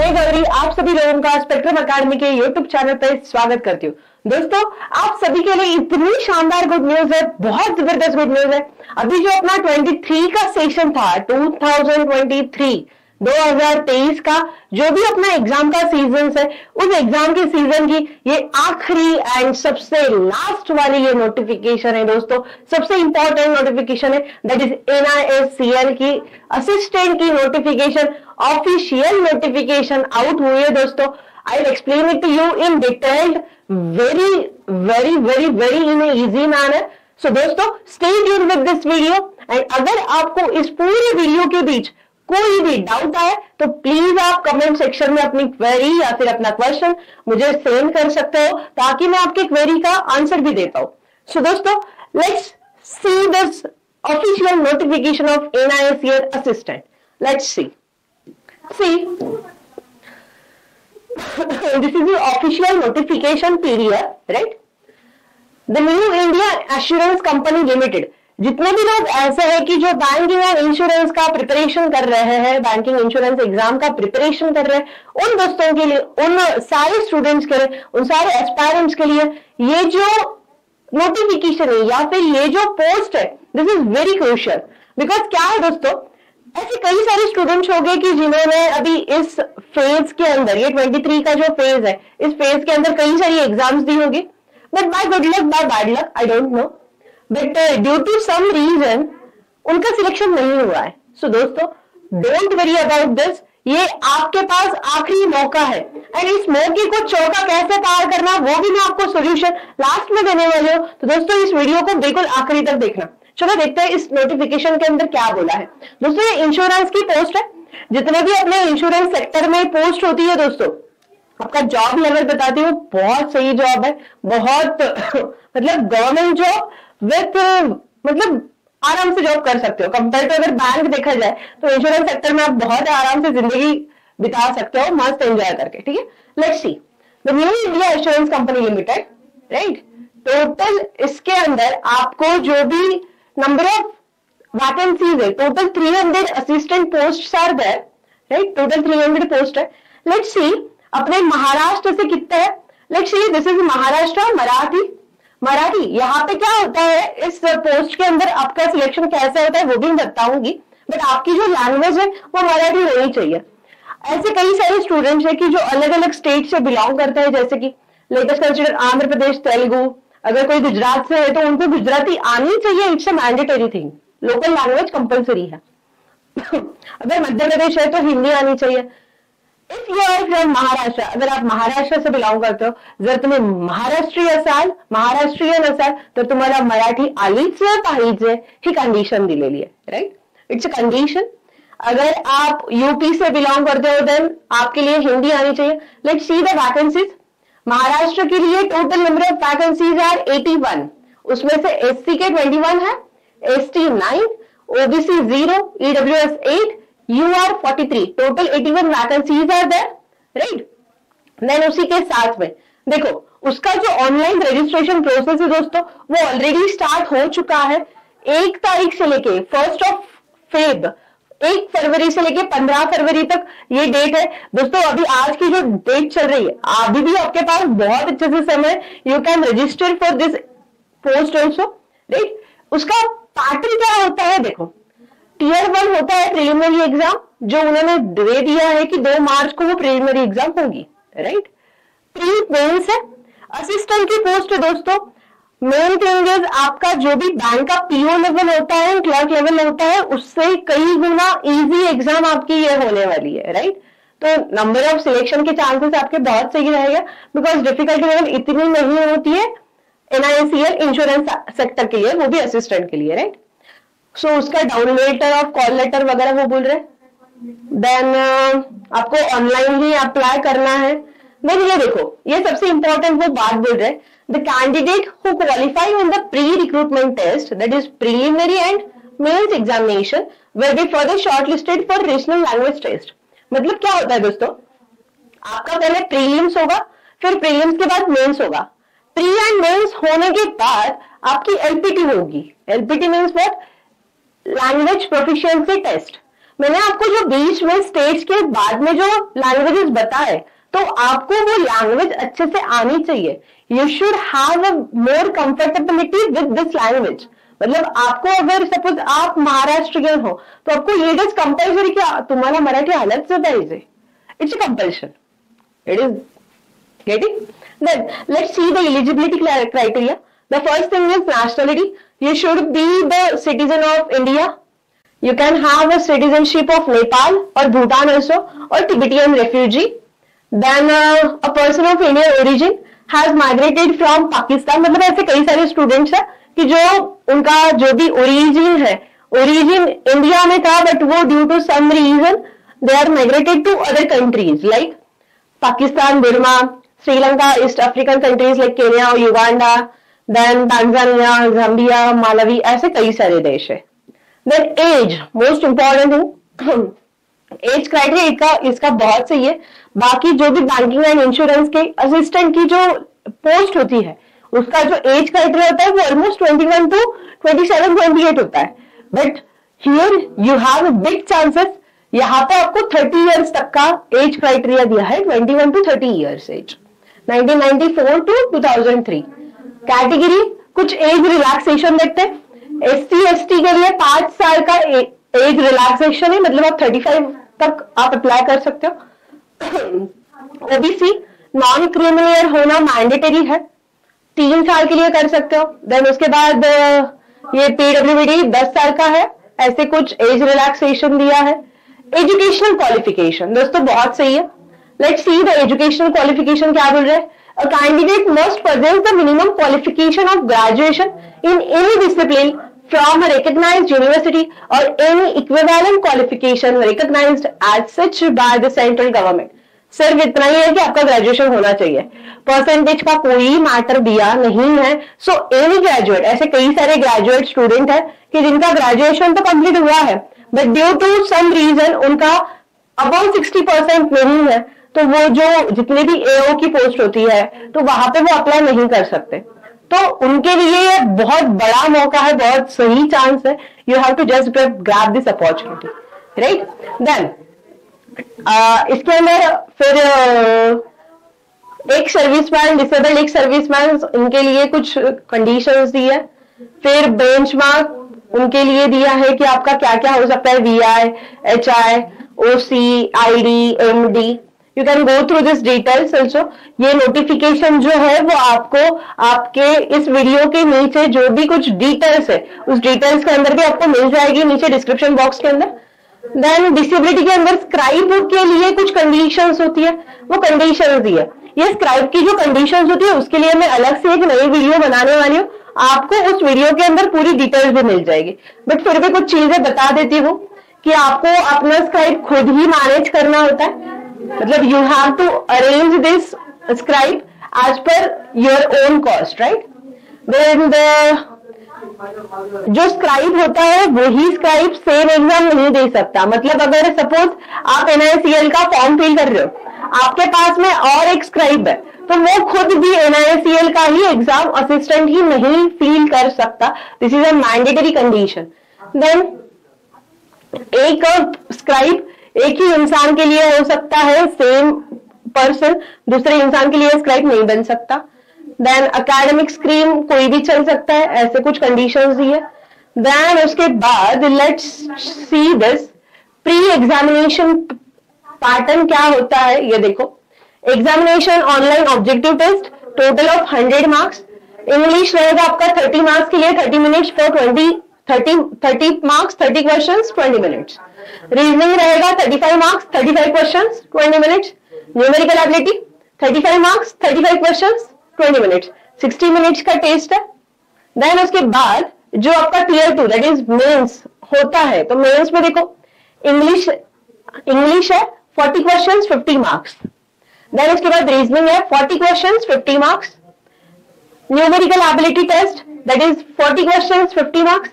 मैं गौरी आप सभी लोगों का स्पेक्ट्रम अकेडमी के यूट्यूब चैनल पर स्वागत करती हूँ। दोस्तों, आप सभी के लिए इतनी शानदार गुड न्यूज है, बहुत जबरदस्त गुड न्यूज है। अभी जो अपना 23 का सेशन था, 2023 का जो भी अपना एग्जाम का सीजन है, उस एग्जाम के सीजन की ये आखिरी एंड सबसे लास्ट वाली ये नोटिफिकेशन है दोस्तों, सबसे इंपॉर्टेंट नोटिफिकेशन है। दैट इज NISCL की असिस्टेंट की नोटिफिकेशन, ऑफिशियल नोटिफिकेशन आउट हुई है दोस्तों। I will explain it to you in detailed, very very very very in easy manner. So दोस्तों, stay tuned with this video and अगर आपको इस पूरे वीडियो के बीच कोई भी डाउट आए तो प्लीज आप कमेंट सेक्शन में अपनी क्वेरी या फिर अपना क्वेश्चन मुझे सेंड कर सकते हो, ताकि मैं आपकी क्वेरी का आंसर भी दे पाऊं। सो दोस्तों, let's see this official notification of NISCL assistant. Let's see this is the official notification PDF, right? The New India Assurance Company Limited, जितने भी लोग ऐसे हैं कि जो बैंकिंग और इंश्योरेंस का प्रिपरेशन कर रहे हैं, बैंकिंग इंश्योरेंस एग्जाम का प्रिपरेशन कर रहे हैं, उन दोस्तों के लिए, उन सारे स्टूडेंट्स के लिए, उन सारे एस्पायरेंट्स के लिए ये जो नोटिफिकेशन है या फिर ये जो पोस्ट है, this is very crucial. Because क्या है दोस्तों, ऐसे कई सारे स्टूडेंट्स हो गए कि जिन्होंने अभी इस फेज के अंदर, ये 23 का जो फेज है, इस फेज के अंदर कई सारी एग्जाम्स दी होगी, but by good luck by bad luck I don't know, but due to some reason उनका सिलेक्शन नहीं हुआ है। सो दोस्तों, डोंट वरी अबाउट दिस, ये आपके पास आखिरी मौका है एंड इस मौके को चौका कैसे पार करना वो भी मैं आपको सोल्यूशन लास्ट में देने वाली हूँ। तो दोस्तों, इस वीडियो को बिल्कुल आखिरी तक देखना। चलो देखते हैं इस नोटिफिकेशन के अंदर क्या बोला है। दोस्तों, ये इंश्योरेंस की पोस्ट है। जितने भी अपने इंश्योरेंस सेक्टर में पोस्ट होती है दोस्तों, आपका जॉब लेवल बताती हूँ, बहुत सही जॉब है, बहुत मतलब गवर्नमेंट जॉब विथ मतलब आराम से जॉब कर सकते हो। कंपेयर टू अगर बैंक देखा जाए तो इंश्योरेंस सेक्टर में आप बहुत आराम से जिंदगी बिता सकते हो, मस्त एंजॉय करके। ठीक है, let's see the new India insurance company limited, right. Total इसके अंदर आपको जो भी नंबर ऑफ वैकेंसीज है, total 300 assistant post are there, right. Total 300 post है। लेट्स सी अपने महाराष्ट्र से कितने हैं। Let's see this is Maharashtra Marathi. यहाँ पे क्या होता है, इस पोस्ट के अंदर आपका सिलेक्शन कैसे होता है वो भी मैं बताऊंगी, बट आपकी जो लैंग्वेज है वो मराठी होनी चाहिए। ऐसे कई सारे स्टूडेंट्स हैं कि जो अलग अलग स्टेट से बिलोंग करते हैं, जैसे कि लेटेस्ट कंसिडर आंध्र प्रदेश, तेलुगु। अगर कोई गुजरात से है तो उनको गुजराती आनी चाहिए, it's a mandatory thing, local language compulsory है। अगर मध्य प्रदेश है तो हिंदी आनी चाहिए। If you are from Maharashtra, अगर आप महाराष्ट्र से बिलोंग करते हो, जर तुम्ही महाराष्ट्रीयन असाल तर तुम्हाला मराठी आलीच पाहिजे, ही कंडिशन दिलेली आहे, राइट। It's a condition. अगर आप यूपी से बिलोंग करते हो देन आपके लिए हिंदी आनी चाहिए। Let's see the vacancies. Maharashtra के लिए total number of vacancies are 81, उसमें से SC के 21 है, ST 9, OBC 0, EWS 8, UR 43, total 81 vacancies are there, right. Then उसी के साथ में देखो उसका जो ऑनलाइन रजिस्ट्रेशन प्रोसेस है दोस्तों, वो ऑलरेडी स्टार्ट हो चुका है। 1 तारीख से लेके 1 फेब, 1 फरवरी से लेके 15 फरवरी तक ये डेट है दोस्तों। अभी आज की जो डेट चल रही है, अभी भी आपके पास बहुत अच्छे से समय, you can register for this post also, right. उसका पैटर्न क्या होता है, देखो Tier 1 होता है प्रिलिमिनरी एग्जाम, जो उन्होंने दे दिया है कि 2 मार्च को वो प्रिलिमिनरी एग्जाम होगी, राइट। प्री मेंस है, असिस्टेंट की पोस्ट है दोस्तों। मेन थिंग इज आपका जो भी बैंक का PO लेवल होता है, क्लर्क लेवल होता है, उससे कई गुना इजी एग्जाम आपकी ये होने वाली है, राइट। तो नंबर ऑफ सिलेक्शन के चांसेस आपके बहुत सही रहेगा, बिकॉज डिफिकल्टी लेवल इतनी नहीं होती है NISCL इंश्योरेंस सेक्टर के लिए, वो भी असिस्टेंट के लिए, राइट। सो उसका down letter of call letter वगैरह वो बोल रहे हैं। देन आपको ऑनलाइन ही अप्लाई करना है। देन ये देखो, ये सबसे इंपॉर्टेंट वो बात बोल रहे हैं, the candidate who qualify on the pre recruitment test, that is preliminary and mains examination, will be further shortlisted for regional language test. मतलब क्या होता है दोस्तों, आपका पहले प्रीलिम्स होगा, फिर प्रीलिम्स के बाद मेंस होगा। प्री एंड मेंस होने के बाद आपकी LPT होगी। LPT means what, language proficiency test. मैंने आपको जो बीच में स्टेज के बाद में जो लैंग्वेजेस बताए, तो आपको वो लैंग्वेज अच्छे से आनी चाहिए. You should have a more comfortability with this language. मतलब आपको अगर सपोज आप महाराष्ट्रियन हो तो आपको ये इज कंपल्सरी कि तुम्हाला मराठी आलंच पाहिजे. It's a compulsion. It is getting. Then let's see the eligibility criteria. The first thing is nationality. You should be the citizen of India. You can have a citizenship of Nepal or Bhutan also, or Tibetan refugee. Then a person of Indian origin has migrated from Pakistan. मतलब ऐसे कई सारे students हैं कि जो उनका जो भी ओरिजिन है, ओरिजिन इंडिया में था, बट वो due to some reason they are migrated to other countries like Pakistan, Burma, Sri Lanka, east African countries like Kenya और Uganda, then Tanzania, Zambia, Malawi, ऐसे कई सारे देश है. Then age, most important thing, age criteria इसका बहुत सही है. बाकी जो भी बैंकिंग एंड इंश्योरेंस के असिस्टेंट की जो पोस्ट होती है उसका जो एज क्राइटेरिया होता है वो ऑलमोस्ट 21 to 27, 28 होता है. But here you have big chances. यहाँ पे आपको 30 इयर्स तक का एज क्राइटेरिया दिया है, 21 to 30 years age. 1994 to 2003. Category कुछ एज रिलैक्सेशन देखते हैं. SC ST के लिए 5 साल का एज रिलैक्सेशन है, मतलब आप 35 तक आप अप्लाई कर सकते हो. OBC नॉन क्रिमिनल होना मैंडेटरी है, 3 साल के लिए कर सकते हो. देन उसके बाद ये PWD 10 साल का है. ऐसे कुछ एज रिलैक्सेशन दिया है. एजुकेशनल क्वालिफिकेशन दोस्तों बहुत सही है. Let's see the educational qualification क्या बोल रहे हैं. A candidate must possess the minimum qualification of graduation in any discipline from a recognized university or any equivalent qualification recognized as such by the central government. सिर्फ इतना ही है कि आपका graduation होना चाहिए. परसेंटेज का कोई मैटर दिया नहीं है. सो एनी ग्रेजुएट, ऐसे कई सारे ग्रेजुएट स्टूडेंट है कि जिनका ग्रेजुएशन तो कंप्लीट हुआ है but due to some reason उनका अबाउट 60% नहीं है, तो वो जो जितने भी AO की पोस्ट होती है तो वहां पे वो अप्लाई नहीं कर सकते. तो उनके लिए ये बहुत बड़ा मौका है, बहुत सही चांस है. You have to just grab this opportunity, right. Then इसके अंदर फिर एक सर्विसमैन, डिसेबल्ड एक सर्विसमैन, इनके लिए कुछ कंडीशंस दी है. फिर बेंचमार्क उनके लिए दिया है कि आपका क्या क्या हो सकता है. VI, HI, OC, ID, MD. You can go through this details also. ये नोटिफिकेशन जो है वो आपको आपके इस वीडियो के नीचे जो भी कुछ डिटेल्स है उस डिटेल्स के अंदर भी आपको मिल जाएगी नीचे डिस्क्रिप्शन बॉक्स के अंदर. देन डिसेबिलिटी के अंदर स्क्राइब के लिए कुछ कंडीशंस होती है, वो कंडीशंस दी है. ये स्क्राइब की जो कंडीशंस होती है उसके लिए मैं अलग से एक नई वीडियो बनाने वाली हूँ. आपको उस वीडियो के अंदर पूरी डिटेल्स भी मिल जाएगी. बट फिर भी कुछ चीजें बता देती हूँ कि आपको अपना स्क्राइब खुद ही मैनेज करना होता है. मतलब you have to arrange this scribe as per your own cost, right. Then जो स्क्राइब होता है वही स्क्राइब सेम एग्जाम नहीं दे सकता. मतलब अगर सपोज आप NICL का फॉर्म फिल कर रहे हो, आपके पास में और एक स्क्राइब है, तो वो खुद भी NICL का ही एग्जाम असिस्टेंट ही नहीं फील कर सकता. This is a mandatory condition. Then एक स्क्राइब एक ही इंसान के लिए हो सकता है, सेम पर्सन दूसरे इंसान के लिए स्क्राइब नहीं बन सकता. देन एकेडमिक स्ट्रीम कोई भी चल सकता है, ऐसे कुछ कंडीशंस दी है. देन उसके बाद let's see this pre examination pattern क्या होता है. ये देखो, examination online objective test, total of 100 marks. English रहेगा आपका 30 मार्क्स के लिए 30 minutes for 30 marks 30 questions 20 minutes. Reasoning रहेगा 35 marks 35 questions 20 minutes. Numerical ability 35 marks 35 questions 20 minutes. 60 minutes का टेस्ट है. देन उसके बाद जो आपका टियर 2 दैट इज मेंस होता है, तो मेंस में देखो इंग्लिश है 40 क्वेश्चंस 50 मार्क्स. देन उसके बाद रीजनिंग है 40 questions 50 marks. Numerical ability test that is 40 questions 50 marks.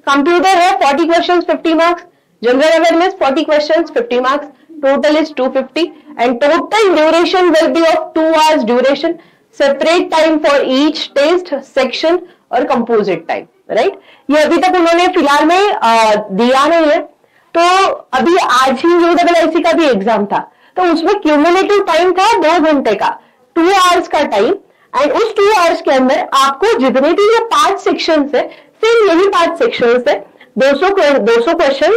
Computer है 40 questions 50 marks. General awareness 40 questions 50 marks. Total is 250 and total duration will be of 2 hours duration. Separate time for each test, section और composite time, right? ये अभी तक उन्होंने फिलहाल में दिया नहीं है. तो अभी आज ही USSC का भी एग्जाम था, तो उसमें क्यूमुलेटिव टाइम था 2 घंटे का, 2 आवर्स का टाइम। एंड उस 2 आवर्स के अंदर आपको जितने भी ये 5 सेक्शन है, सिर्फ यही 5 सेक्शन है, 200 क्वेश्चन,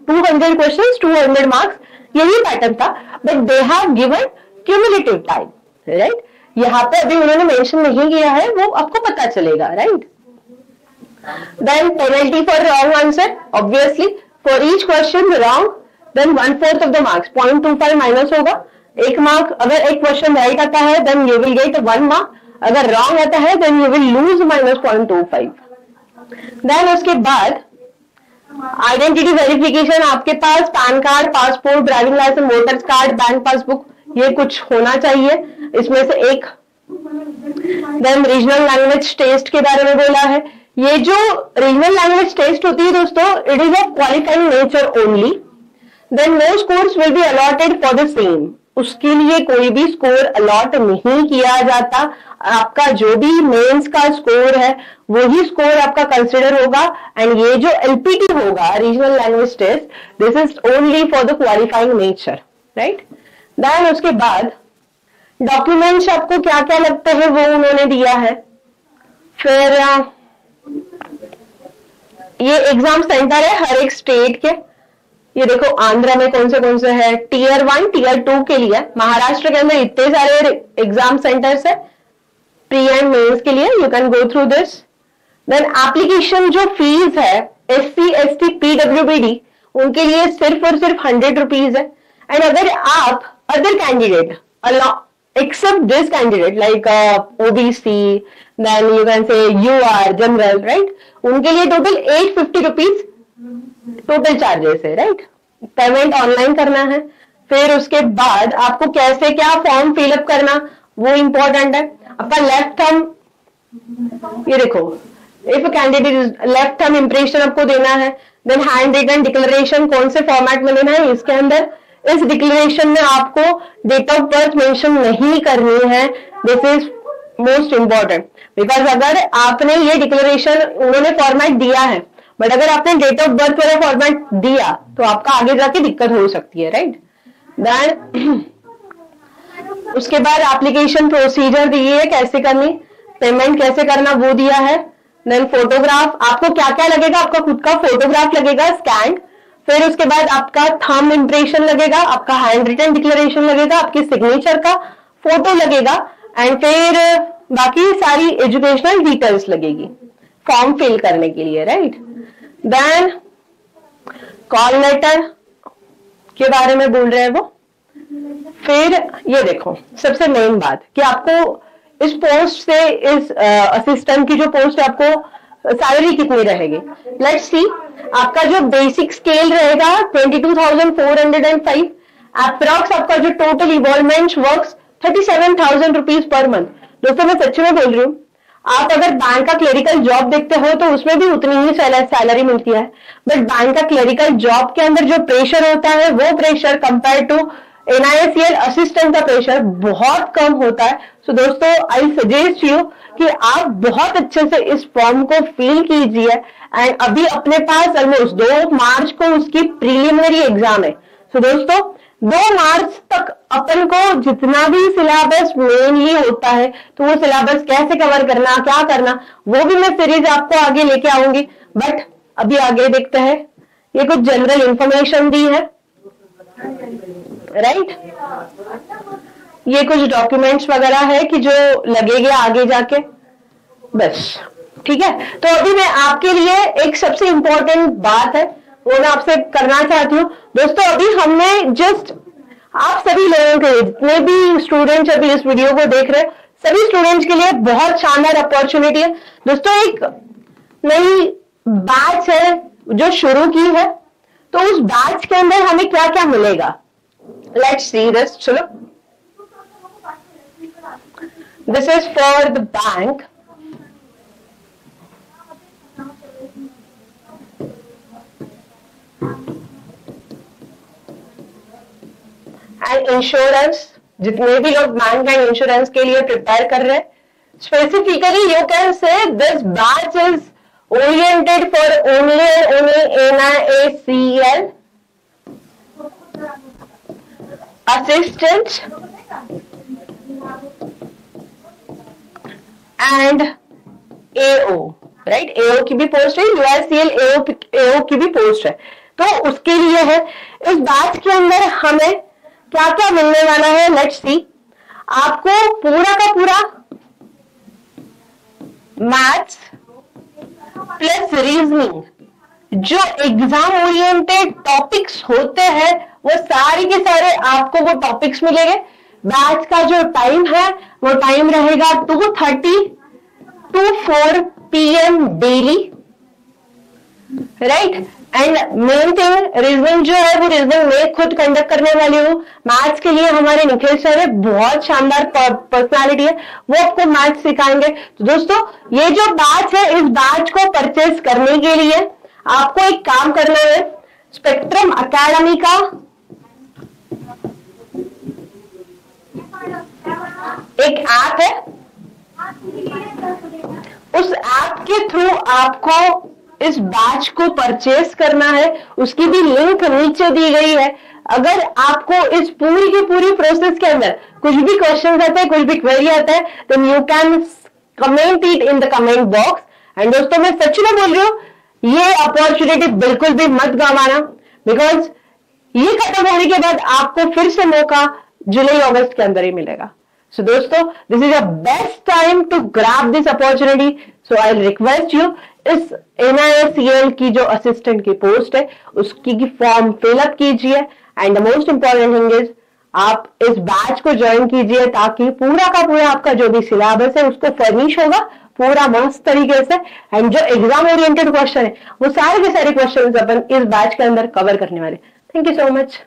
200 क्वेश्चन, 200 मार्क्स, यही पैटर्न था। But they have given cumulative time, right. यहाँ पे अभी उन्होंने मेंशन नहीं किया है, वो आपको पता चलेगा, right. Then penalty for wrong answer, obviously for each question wrong, then 1/4 of the marks 0.25 minus होगा। 1 मार्क, अगर एक क्वेश्चन राइट आता है then you will get 1 mark, अगर रॉन्ग आता है then you will lose -0.25। Then उसके बाद आइडेंटिटी वेरिफिकेशन, आपके पास PAN card, passport, driving licence, voters card, bank passbook, ये कुछ होना चाहिए इसमें से एक। देन रीजनल लैंग्वेज टेस्ट के बारे में बोला है। ये जो रीजनल लैंग्वेज टेस्ट होती है दोस्तों, it is of qualifying nature only. Then no scores will be allotted for the same, उसके लिए कोई भी स्कोर अलॉट नहीं किया जाता। आपका जो भी मेंस का स्कोर है वही स्कोर आपका कंसिडर होगा। एंड ये जो LPT होगा, regional language test, this is only for the qualifying nature, right. Then उसके बाद डॉक्यूमेंट्स आपको क्या क्या लगते हैं वो उन्होंने दिया है। फिर ये एग्जाम सेंटर है हर एक स्टेट के, ये देखो आंध्र में कौन से है, Tier 1, Tier 2 के लिए। महाराष्ट्र के अंदर इतने सारे एग्जाम सेंटर्स है प्री एंड मेंस के लिए, you can go through this. Then application जो फीस है SC, ST, PWBD उनके लिए सिर्फ और सिर्फ 100 रुपीज है। एंड अगर आप other candidate except this candidate like OBC, then you can say UR, general, right, उनके लिए टोटल 850 रुपीज टोटल चार्जेस है, राइट। पेमेंट ऑनलाइन करना है। फिर उसके बाद आपको कैसे क्या फॉर्म फिलअप करना वो इंपॉर्टेंट है। आपका लेफ्ट थंब, ये देखो, if candidate left thumb impression आपको देना है। देन हैंड रिटन डिक्लेरेशन कौन से फॉर्मेट में देना है, इसके अंदर इस डिक्लेरेशन में आपको डेट ऑफ बर्थ मेंशन नहीं करनी है। This is most important, because अगर आपने ये डिक्लेरेशन, उन्होंने फॉर्मेट दिया है, बट अगर आपने डेट ऑफ बर्थ वाला फॉर्मेट दिया तो आपका आगे जाके दिक्कत हो सकती है, राइट। देन उसके बाद एप्लीकेशन प्रोसीजर दी है कैसे करनी, पेमेंट कैसे करना वो दिया है। देन फोटोग्राफ, आपको क्या क्या लगेगा, आपका खुद का फोटोग्राफ लगेगा स्कैन। फिर उसके बाद आपका थंब इंप्रेशन लगेगा, आपका हैंड रिटन डिक्लेरेशन लगेगा, आपकी सिग्नेचर का फोटो लगेगा। एंड फिर बाकी सारी एजुकेशनल डिटेल्स लगेगी फॉर्म फिल करने के लिए, राइट। देन कॉल लेटर के बारे में बोल रहे हैं वो। फिर ये देखो सबसे मेन बात कि आपको इस पोस्ट से, इस असिस्टेंट की जो पोस्ट है, आपको सैलरी कितनी रहेगी। लेट्स सी, आपका जो बेसिक स्केल रहेगा 22,405, अप्रॉक्स आपका जो total involvement works 37,000 rupees per month. दोस्तों मैं सच में बोल रही हूँ, आप अगर बैंक का क्लेरिकल जॉब देखते हो तो उसमें भी उतनी ही सैलरी मिलती है, बट बैंक का क्लेरिकल जॉब के अंदर जो प्रेशर होता है वो pressure compare to NISL assistant का प्रेशर बहुत कम होता है। सो दोस्तों आई सजेस्ट यू कि आप बहुत अच्छे से इस फॉर्म को फिल कीजिए। एंड अभी अपने पास ऑलमोस्ट 2 मार्च को उसकी प्रीलिमिनरी एग्जाम है। सो दोस्तों 2 मार्च तक अपन को जितना भी सिलेबस मेनली होता है, तो वो सिलेबस कैसे कवर करना, क्या करना, वो भी मैं सीरीज आपको आगे लेके आऊंगी। बट अभी आगे देखते हैं, ये कुछ जनरल इंफॉर्मेशन दी है, राइट। ये कुछ डॉक्यूमेंट्स वगैरह है कि जो लगेंगे आगे जाके, बस ठीक है। तो अभी मैं आपके लिए एक सबसे इंपॉर्टेंट बात है वो मैं आपसे करना चाहती हूँ। दोस्तों अभी हमने जस्ट आप सभी लोगों के, जितने भी स्टूडेंट्स अभी इस वीडियो को देख रहे हैं, सभी स्टूडेंट्स के लिए बहुत शानदार अपॉर्चुनिटी है। दोस्तों एक नई बैच है जो शुरू की है, तो उस बैच के अंदर हमें क्या क्या मिलेगा, लेट्स सी दिस। चलो, this is for the bank. And insurance, जितने भी लोग बैंक एंड इंश्योरेंस के लिए प्रिपेयर कर रहे हैं, specifically you can say this batch is oriented for only NISL assistant and AO, right, AO की भी पोस्ट है, यूआईसीएल एओ की भी पोस्ट है, तो उसके लिए है। इस बैच के अंदर हमें क्या क्या मिलने वाला है, लेट्स सी। आपको पूरा का पूरा मैथ्स प्लस रीजनिंग, जो एग्जाम ओरिएंटेड टॉपिक्स होते हैं वो सारे के सारे आपको वो टॉपिक्स मिलेंगे। बैच का जो टाइम है वो टाइम रहेगा 2:30 to 4 PM daily, right. And main thing reasoning जो है वो रीजनिंग मैं खुद कंडक्ट करने वाली हूँ। मैथ्स के लिए हमारे निखिल सर है, बहुत शानदार पर्सनालिटी है, वो आपको मैथ्स सिखाएंगे। तो दोस्तों ये जो बैच है, इस बैच को परचेज करने के लिए आपको एक काम करना है, स्पेक्ट्रम अकेडमी का एक ऐप है, उस ऐप के थ्रू आपको इस बैच को परचेस करना है। उसकी भी लिंक नीचे दी गई है। अगर आपको इस पूरी की पूरी प्रोसेस के अंदर कुछ भी क्वेश्चन आते हैं, कुछ भी क्वेरी आता है, then you can comment it in the comment box. And दोस्तों मैं सच में बोल रही हूँ, ये अपॉर्चुनिटी बिल्कुल भी मत गंवाना, बिकॉज ये खत्म होने के बाद आपको फिर से मौका जुलाई अगस्त के अंदर ही मिलेगा। सो दोस्तों this is a best time to grab this opportunity. So I request you, इस NISEL की जो असिस्टेंट की पोस्ट है उसकी फॉर्म फिलअप कीजिए। And the most important thing is आप इस बैच को ज्वाइन कीजिए, ताकि पूरा का पूरा आपका जो भी सिलेबस है उसको फर्निश होगा पूरा मस्त तरीके से। एंड जो एग्जाम ओरिएंटेड क्वेश्चन है वो सारे के सारे क्वेश्चन अपन इस बैच के अंदर कवर करने वाले। Thank you so much.